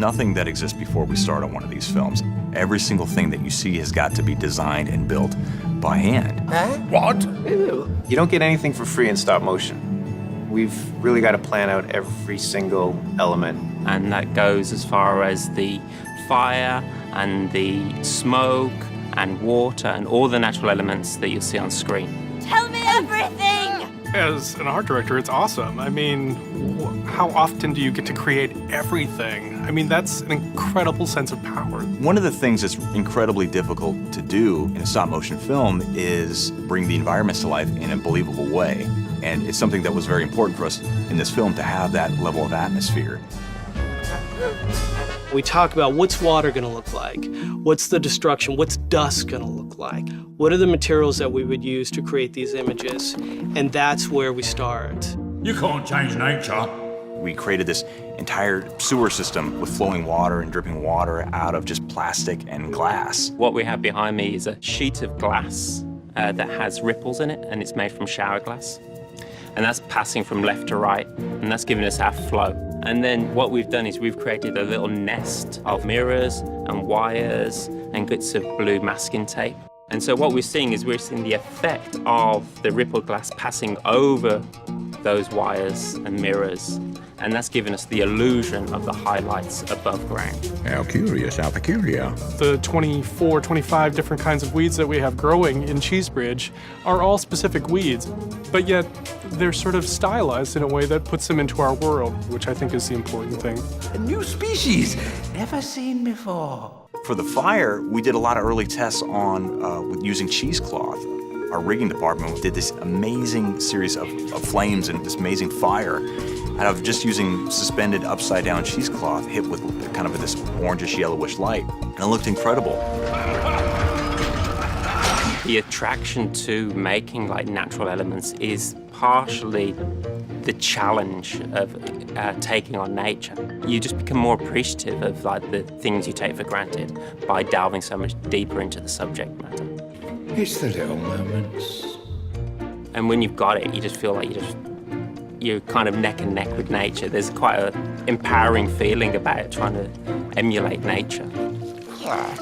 nothing that exists before we start on one of these films. Every single thing that you see has got to be designed and built by hand. Huh? What? You don't get anything for free in stop motion. We've really got to plan out every single element. And that goes as far as the fire and the smoke and water and all the natural elements that you'll see on screen. Tell me everything! As an art director, it's awesome. I mean, how often do you get to create everything? I mean, that's an incredible sense of power. One of the things that's incredibly difficult to do in a stop-motion film is bring the environments to life in a believable way. And it's something that was very important for us in this film to have that level of atmosphere. We talk about what's water gonna look like? What's the destruction? What's dust gonna look like? What are the materials that we would use to create these images? And that's where we start. You can't change nature. We created this entire sewer system with flowing water and dripping water out of just plastic and glass. What we have behind me is a sheet of glass that has ripples in it, and it's made from shower glass. And that's passing from left to right, and that's giving us our flow. And then what we've done is we've created a little nest of mirrors and wires and bits of blue masking tape. And so what we're seeing is we're seeing the effect of the rippled glass passing over those wires and mirrors. And that's given us the illusion of the highlights above ground. How curious, how peculiar. The 24, 25 different kinds of weeds that we have growing in Cheesebridge are all specific weeds, but yet they're sort of stylized in a way that puts them into our world, which I think is the important thing. A new species, never seen before. For the fire, we did a lot of early tests on with using cheesecloth. Our rigging department did this amazing series of flames and this amazing fire out of just using suspended upside-down cheesecloth hit with kind of this orangish yellowish light. And it looked incredible. The attraction to making like natural elements is partially the challenge of taking on nature. You just become more appreciative of like the things you take for granted by delving so much deeper into the subject matter. It's the little moments. And when you've got it, you just feel like you're kind of neck and neck with nature. There's quite an empowering feeling about it, trying to emulate nature. Yeah.